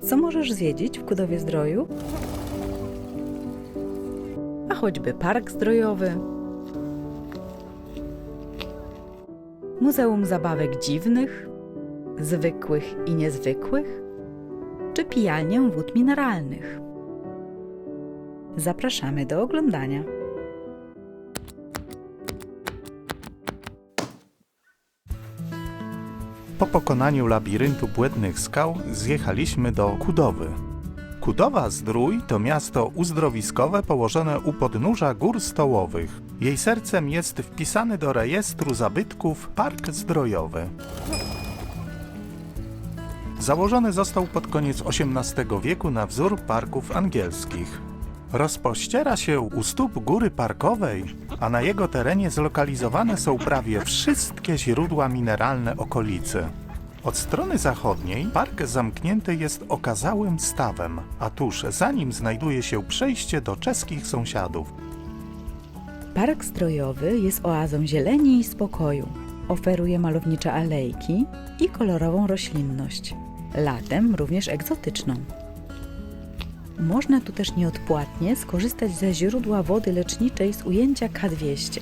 Co możesz zwiedzić w Kudowie-Zdroju? A choćby park zdrojowy, Muzeum Zabawek Dziwnych, Zwykłych i Niezwykłych, czy pijalnię wód mineralnych. Zapraszamy do oglądania. Po pokonaniu labiryntu błędnych skał zjechaliśmy do Kudowy. Kudowa-Zdrój to miasto uzdrowiskowe położone u podnóża Gór Stołowych. Jej sercem jest wpisany do rejestru zabytków Park Zdrojowy. Założony został pod koniec XVIII wieku na wzór parków angielskich. Rozpościera się u stóp góry parkowej, a na jego terenie zlokalizowane są prawie wszystkie źródła mineralne okolicy. Od strony zachodniej park zamknięty jest okazałym stawem, a tuż za nim znajduje się przejście do czeskich sąsiadów. Park zdrojowy jest oazą zieleni i spokoju. Oferuje malownicze alejki i kolorową roślinność. Latem również egzotyczną. Można tu też nieodpłatnie skorzystać ze źródła wody leczniczej z ujęcia K200.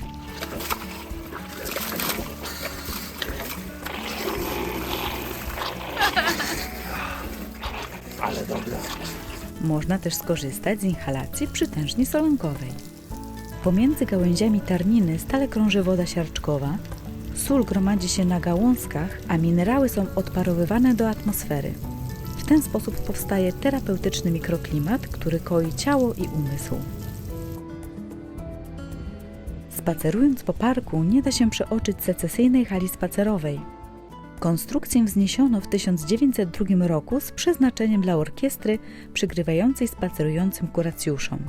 Ale dobra. Można też skorzystać z inhalacji przytężni solonkowej. Pomiędzy gałęziami tarniny stale krąży woda siarczkowa, sól gromadzi się na gałązkach, a minerały są odparowywane do atmosfery. W ten sposób powstaje terapeutyczny mikroklimat, który koi ciało i umysł. Spacerując po parku nie da się przeoczyć secesyjnej hali spacerowej. Konstrukcję wzniesiono w 1902 roku z przeznaczeniem dla orkiestry przygrywającej spacerującym kuracjuszom.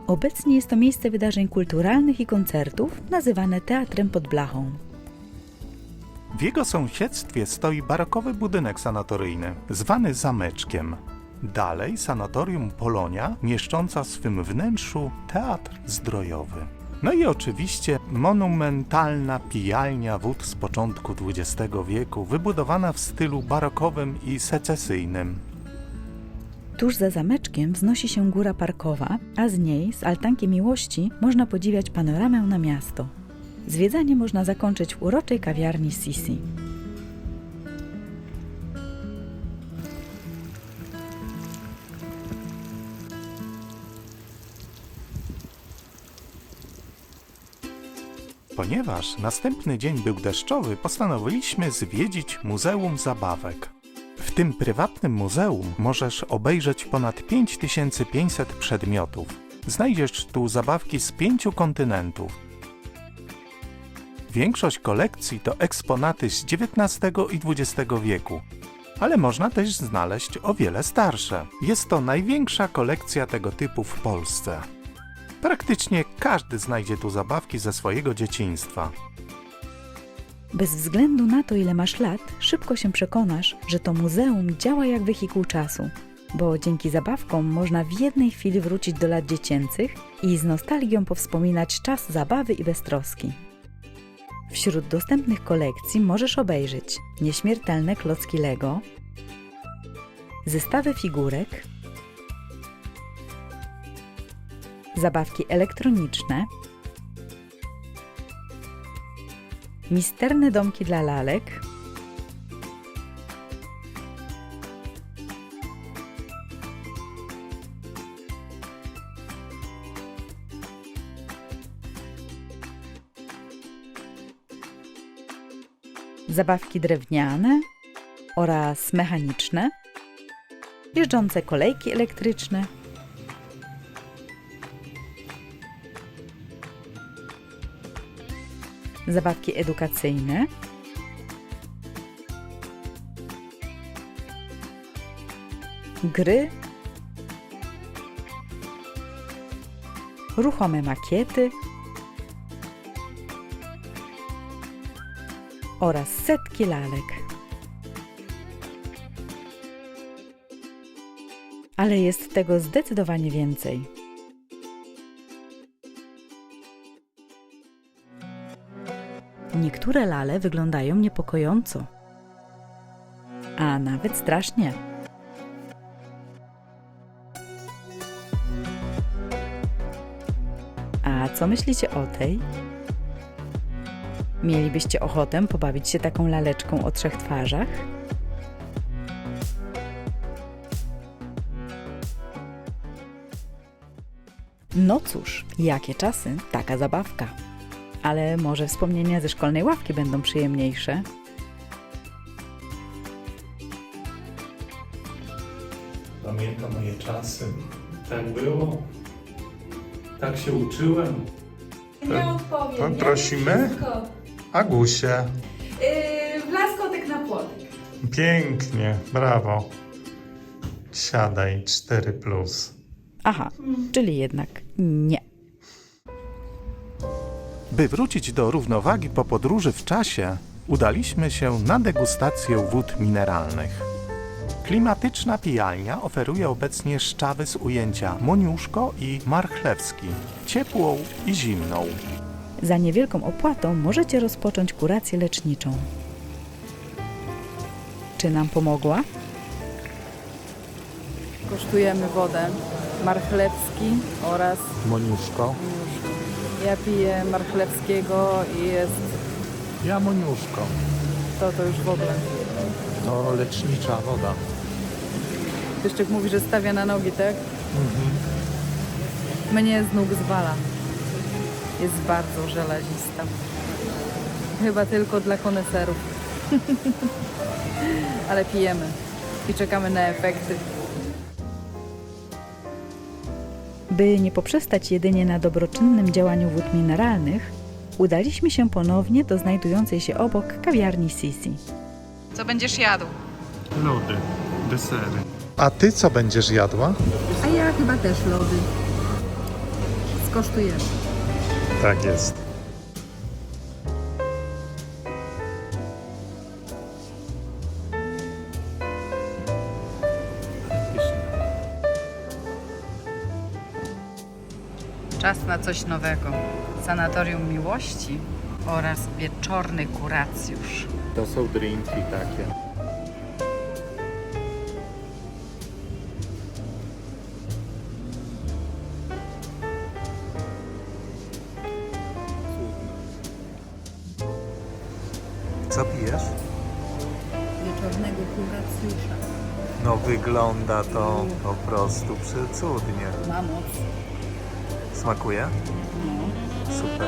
Obecnie jest to miejsce wydarzeń kulturalnych i koncertów, nazywane Teatrem pod blachą. W jego sąsiedztwie stoi barokowy budynek sanatoryjny, zwany zameczkiem. Dalej sanatorium Polonia, mieszcząca w swym wnętrzu teatr zdrojowy. No i oczywiście monumentalna pijalnia wód z początku XX wieku, wybudowana w stylu barokowym i secesyjnym. Tuż za zameczkiem wznosi się góra parkowa, a z niej, z altanki miłości, można podziwiać panoramę na miasto. Zwiedzanie można zakończyć w uroczej kawiarni Sisi. Ponieważ następny dzień był deszczowy, postanowiliśmy zwiedzić Muzeum Zabawek. W tym prywatnym muzeum możesz obejrzeć ponad 5500 przedmiotów. Znajdziesz tu zabawki z 5 kontynentów. Większość kolekcji to eksponaty z XIX i XX wieku, ale można też znaleźć o wiele starsze. Jest to największa kolekcja tego typu w Polsce. Praktycznie każdy znajdzie tu zabawki ze swojego dzieciństwa. Bez względu na to, ile masz lat, szybko się przekonasz, że to muzeum działa jak wehikuł czasu, bo dzięki zabawkom można w jednej chwili wrócić do lat dziecięcych i z nostalgią powspominać czas zabawy i beztroski. Wśród dostępnych kolekcji możesz obejrzeć nieśmiertelne klocki Lego, zestawy figurek, zabawki elektroniczne, misterne domki dla lalek, zabawki drewniane oraz mechaniczne, jeżdżące kolejki elektryczne, zabawki edukacyjne, gry, ruchome makiety oraz setki lalek. Ale jest tego zdecydowanie więcej. Niektóre lale wyglądają niepokojąco, a nawet strasznie. co myślicie o tej? Mielibyście ochotę pobawić się taką laleczką o 3 twarzach? No cóż, jakie czasy, taka zabawka. Ale może wspomnienia ze szkolnej ławki będą przyjemniejsze? Pamiętam moje czasy. Tak było. Tak się uczyłem. Nie odpowiem. to ja prosimy? wiem wszystko. Agusie. Blaskotek na płotek. Pięknie, brawo. Siadaj, 4+. Aha, czyli jednak nie. By wrócić do równowagi po podróży w czasie, udaliśmy się na degustację wód mineralnych. Klimatyczna pijalnia oferuje obecnie szczawy z ujęcia Moniuszko i Marchlewski, ciepłą i zimną. Za niewielką opłatą możecie rozpocząć kurację leczniczą. Czy nam pomogła? Kosztujemy wodę Marchlewski oraz Moniuszko. ja piję Marchlewskiego i jest Ja Moniuszko. to już w ogóle. To lecznicza woda. Pyszczyk mówi, że stawia na nogi, tak? Mnie z nóg zwala. Jest bardzo żelazista. Chyba tylko dla koneserów. Ale pijemy i czekamy na efekty. By nie poprzestać jedynie na dobroczynnym działaniu wód mineralnych, udaliśmy się ponownie do znajdującej się obok kawiarni Sisi. Co będziesz jadł? Lody, desery. A ty co będziesz jadła? A ja chyba też lody. Skosztujemy. Tak jest. Czas na coś nowego. Sanatorium Miłości oraz wieczorny kuracjusz. To są drinki takie. Co pijesz? Wieczornego kuracjusza. No wygląda to po prostu przecudnie. Ma moc. Smakuje? Super.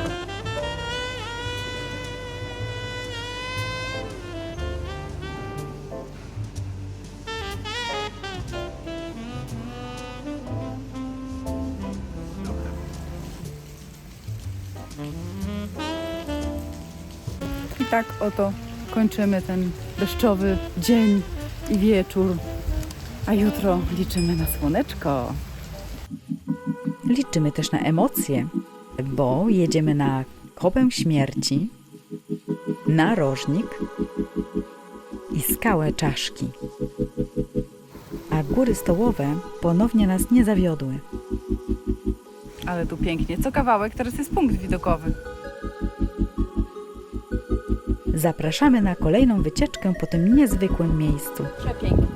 I tak oto kończymy ten deszczowy dzień i wieczór. A jutro liczymy na słoneczko. Liczymy też na emocje, bo jedziemy na Kopę Śmierci, Narożnik i Skałę Czaszki. A góry stołowe ponownie nas nie zawiodły. Ale tu pięknie. Co kawałek, teraz jest punkt widokowy. Zapraszamy na kolejną wycieczkę po tym niezwykłym miejscu. Przepięknie.